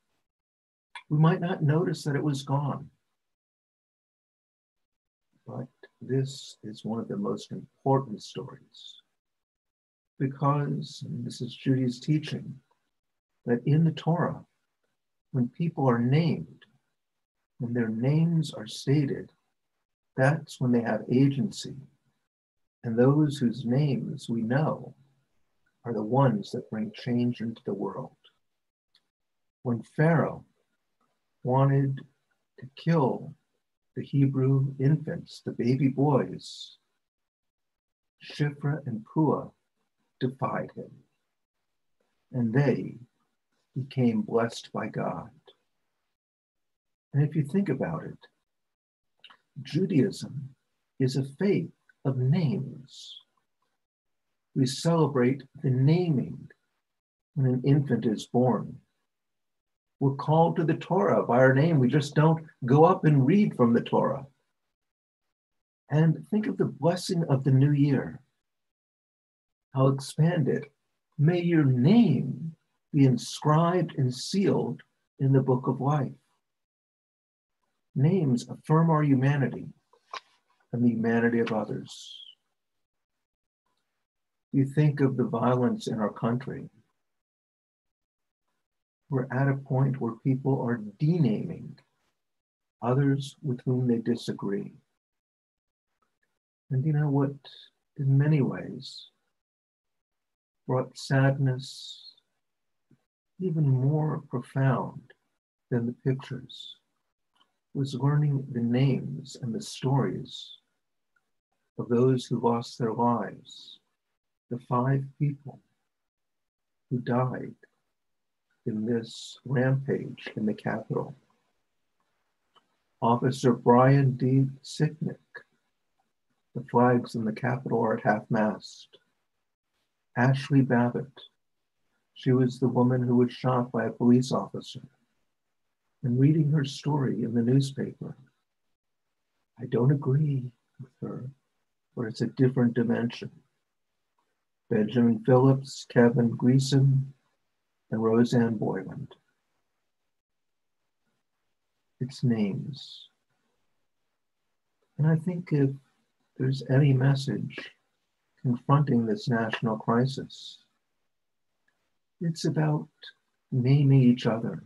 we might not notice that it was gone. But this is one of the most important stories because, and this is Judy's teaching, that in the Torah, when people are named, when their names are stated, that's when they have agency. And those whose names we know are the ones that bring change into the world. When Pharaoh wanted to kill the Hebrew infants, the baby boys, Shifra and Puah defied him. And they became blessed by God. And if you think about it, Judaism is a faith of names. We celebrate the naming when an infant is born. We're called to the Torah by our name. We just don't go up and read from the Torah. And think of the blessing of the new year. I'll expand it. May your name be inscribed and sealed in the book of life. Names affirm our humanity and the humanity of others. You think of the violence in our country. We're at a point where people are denaming others with whom they disagree. And you know what, in many ways, brought sadness even more profound than the pictures was learning the names and the stories of those who lost their lives, the 5 people who died in this rampage in the Capitol. Officer Brian D. Sicknick. The flags in the Capitol are at half-mast. Ashley Babbitt. She was the woman who was shot by a police officer. And reading her story in the newspaper, I don't agree with her, but it's a different dimension. Benjamin Phillips, Kevin Gleason, and Roseanne Boyland. It's names. And I think if there's any message confronting this national crisis, it's about naming each other.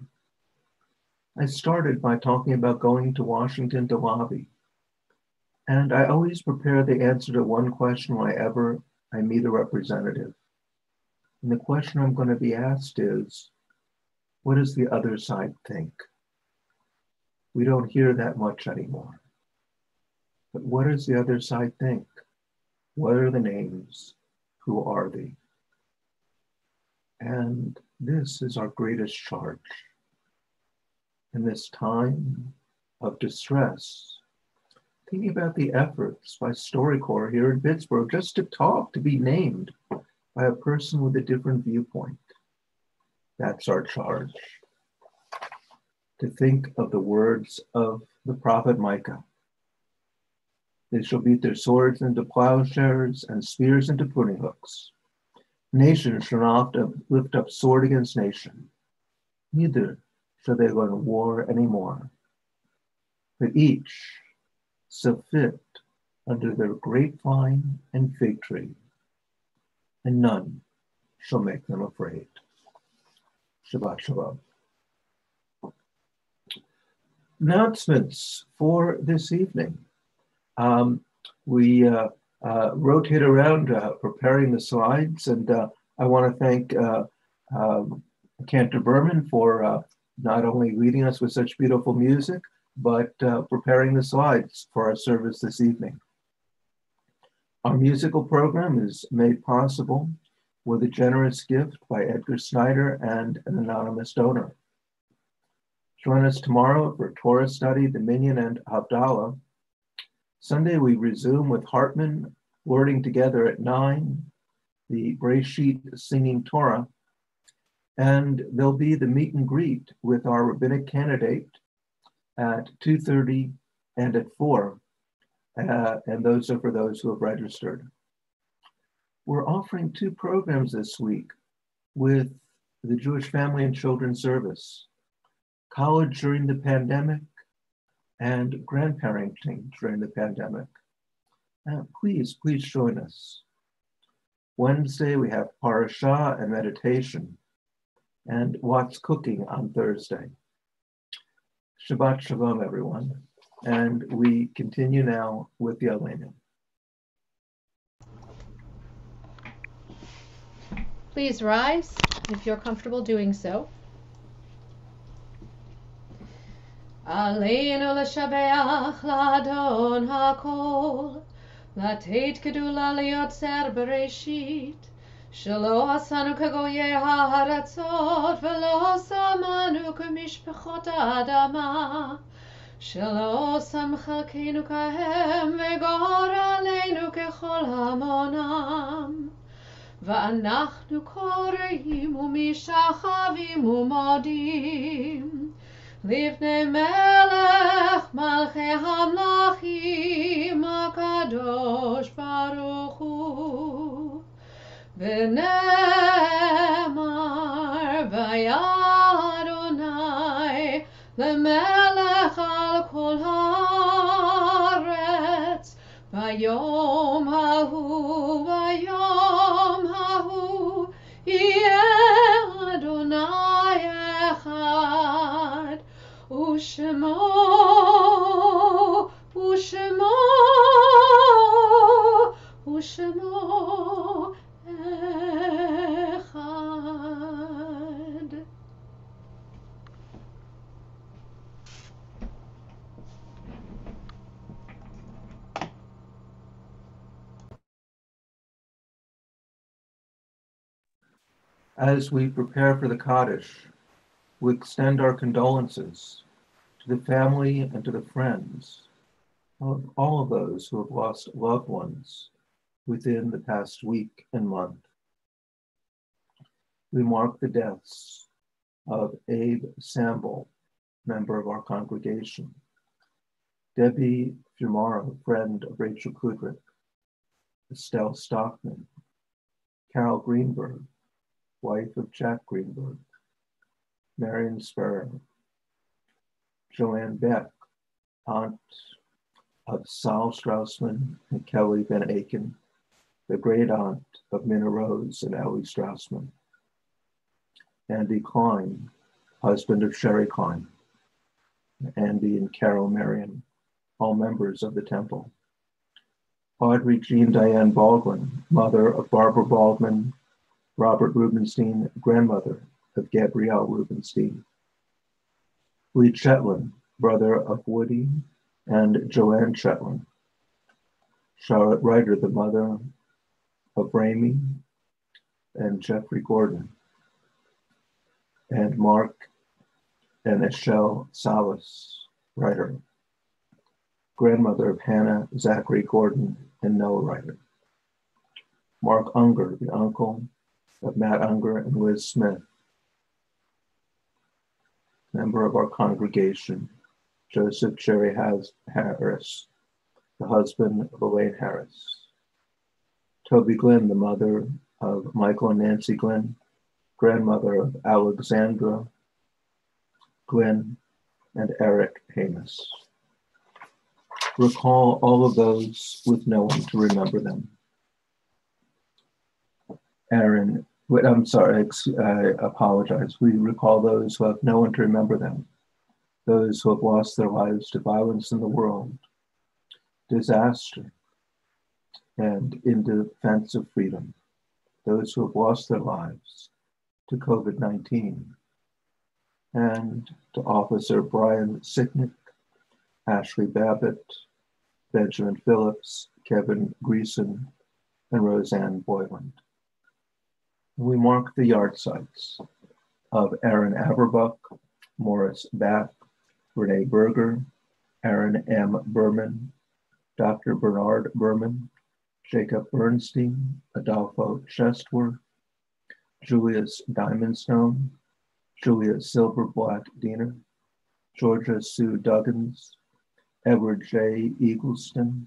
I started by talking about going to Washington to lobby. And I always prepare the answer to one question whenever I meet a representative. And the question I'm going to be asked is, what does the other side think? We don't hear that much anymore. But what does the other side think? What are the names? Who are they? And this is our greatest charge. In this time of distress, thinking about the efforts by StoryCorps here in Pittsburgh just to talk, to be named by a person with a different viewpoint. That's our charge. To think of the words of the prophet Micah. They shall beat their swords into plowshares and spears into pruning hooks. Nation shall not lift up sword against nation, neither shall they learn war anymore. But each shall fit under their grapevine and fig tree, and none shall make them afraid. Shabbat Shalom. Announcements for this evening. We rotate around preparing the slides, and I want to thank Cantor Berman for not only leading us with such beautiful music, but preparing the slides for our service this evening. Our musical program is made possible with a generous gift by Edgar Snyder and an anonymous donor. Join us tomorrow for Torah study, the Minyan, and Havdalah. Sunday, we resume with Hartman wording together at 9, the Breshit singing Torah, and there'll be the meet and greet with our rabbinic candidate at 2:30 and at 4, and those are for those who have registered. We're offering 2 programs this week with the Jewish Family and Children's Service, college during the pandemic and grandparenting during the pandemic. Please join us. Wednesday, we have parashah and meditation, and What's Cooking on Thursday. Shabbat Shalom, everyone. And we continue now with the Aleinu. Please rise if you're comfortable doing so. Aleinu l'shabeach l'adon hakol, לתת גדולה ליוצר בראשית, שלא עשנו כגויי הארצות, ולא שמנו כמשפחות האדמה, שלא שם חלקנו כהם, וגורלנו ככל המונם. ואנחנו קוראים ומשחווים ומודים, לפני מלך מלכי המלכים הקדוש ברוך הוא. ונאמר והיה אדוני למלך על כל הארץ, ביום ההוא יהיה אדוני אחד, ושמו אחד. As we prepare for the Kaddish, we extend our condolences to the family and to the friends of all of those who have lost loved ones within the past week and month. We mark the deaths of Abe Samble, member of our congregation, Debbie Fumara, friend of Rachel Kudrick, Estelle Stockman, Carol Greenberg, wife of Jack Greenberg, Marion Sparrow, Joanne Beck, aunt of Sal Strausman and Kelly Van Aken, the great aunt of Minna Rose and Ellie Strausman, Andy Klein, husband of Sherry Klein, Andy and Carol Marion, all members of the temple. Audrey Jean Diane Baldwin, mother of Barbara Baldwin, Robert Rubenstein, grandmother of Gabrielle Rubenstein. Lee Chetland, brother of Woody and Joanne Chetland. Charlotte Ryder, the mother of Ramey and Jeffrey Gordon. And Mark and Eshel Salas Ryder, grandmother of Hannah, Zachary Gordon, and Noah Ryder. Mark Unger, the uncle of Matt Unger and Liz Smith, member of our congregation. Joseph Cherry Harris, the husband of Elaine Harris. Toby Glenn, the mother of Michael and Nancy Glenn, grandmother of Alexandra Glenn and Eric Hamus. Recall all of those with no one to remember them. I apologize. We recall those who have no one to remember them, those who have lost their lives to violence in the world, disaster, and in defense of freedom, those who have lost their lives to COVID-19, and to Officer Brian Sicknick, Ashley Babbitt, Benjamin Phillips, Kevin Greason, and Roseanne Boyland. We mark the yard sites of Aaron Averbuck, Morris Back, Renee Berger, Aaron M. Berman, Dr. Bernard Berman, Jacob Bernstein, Adolfo Chestworth, Julius Diamondstone, Julia Silverblatt Diener, Georgia Sue Duggins, Edward J. Eagleston,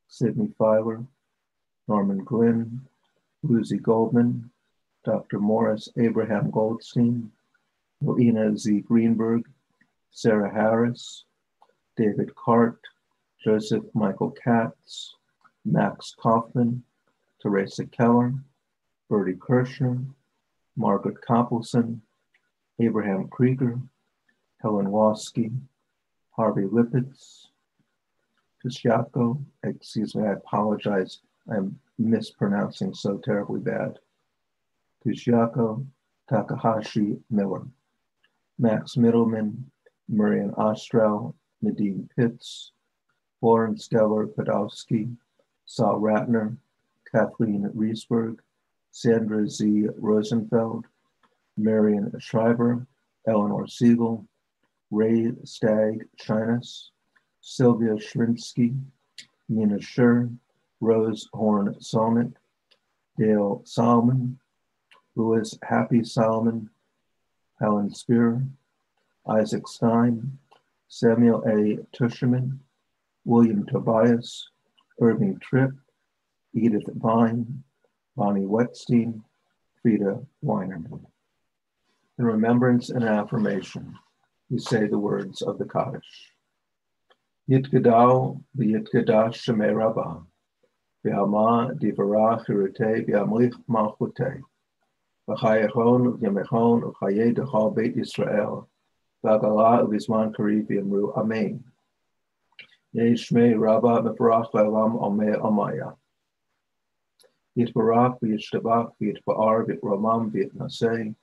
Sidney Filer, Norman Glynn, Lucy Goldman, Dr. Morris Abraham Goldstein, Moena Z. Greenberg, Sarah Harris, David Cart, Joseph Michael Katz, Max Kaufman, Teresa Keller, Bertie Kirshner, Margaret Koppelson, Abraham Krieger, Helen Waski, Harvey Lippitz, Kishyako, excuse me, I apologize, I'm mispronouncing so terribly bad. Kishyako Takahashi Miller, Max Middleman, Marian Ostrell, Nadine Pitts, Florence Geller Podolsky, Saul Ratner, Kathleen Riesberg, Sandra Z. Rosenfeld, Marion Schreiber, Eleanor Siegel, Ray Stagg Chinas, Sylvia Shrinsky, Nina Schur, Rose Horn Solnick, Dale Solomon, Louis Happy Solomon, Helen Spear, Isaac Stein, Samuel A. Tusherman, William Tobias, Irving Tripp, Edith Vine, Bonnie Wetstein, Frida Weinerman. In remembrance and affirmation, we say the words of the Kaddish. Yitgadal v'yitgadash shemei Rabbah, v'alma divarah chirutei v'amlich malchutei, v'chayechon v'yamechon v'chayei dechal beit Yisrael, v'agalah v'zman kariv v'yamru amen. Yeh shmei Rabbah mevarach v'alam omei amaya. Yitbarach v'yishtabach v'yitba'ar v'yitramam v'yitnaseh,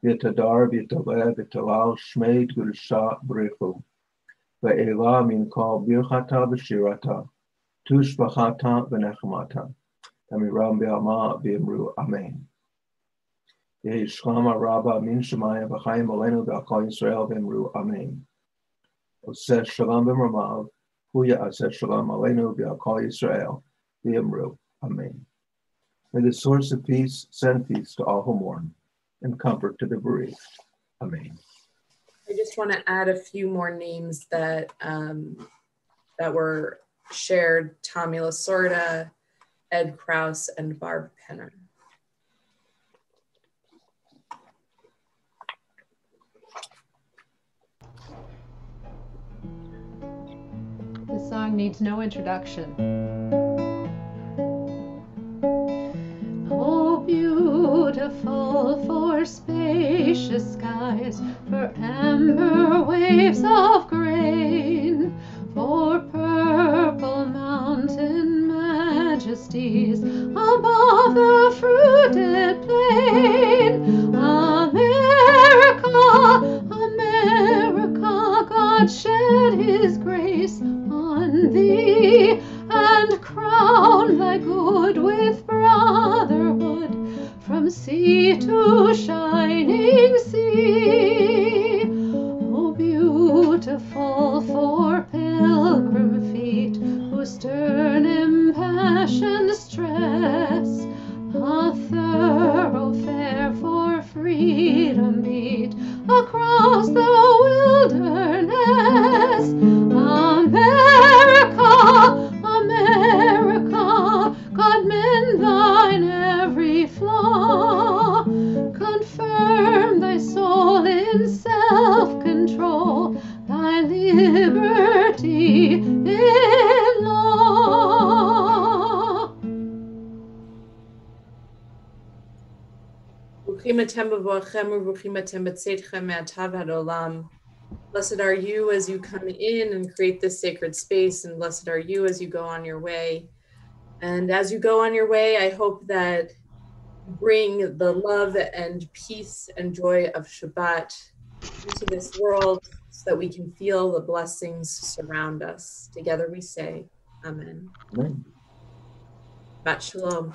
v'yitadar v'yitaleh v'yitalal shmei t'gudusha b'rechu. Ve'ela min kol birchata v'shirata, tushbachata v'nechmata, amiram be'alma v'yamru amen. Yehi Shlama Rabba Min Shemayim V'Chaim Aleinu V'Akal Yisrael V'Emru Amen. Oseh Shalom B'Mamav, Hu Ya'aseh Shalom Aleinu V'Akal Yisrael V'Emru Amen. May the source of peace send peace to all who mourn and comfort to the bereaved. Amen. I just want to add a few more names that that were shared: Tommy Lasorda, Ed Krause, and Barb Penner. This song needs no introduction. Oh, beautiful for spacious skies, for amber waves of grain, for purple mountain majesties above the fruited plain. America, America, God shed his grace on thee and crown thy good with brotherhood from sea to shining sea. Oh, beautiful for pilgrim feet whose stern impassioned stress a thoroughfare for freedom beat across the wilderness. America, America, God mend thine every flaw, confirm thy soul in self-control, thy liberty in law. Bruchim atem b'voachem u'bruchim atem b'tzeitchem me'atav ad olam. Blessed are you as you come in and create this sacred space, and blessed are you as you go on your way. And as you go on your way, I hope that you bring the love and peace and joy of Shabbat into this world so that we can feel the blessings surround us. Together we say, Amen. Amen. Shabbat Shalom.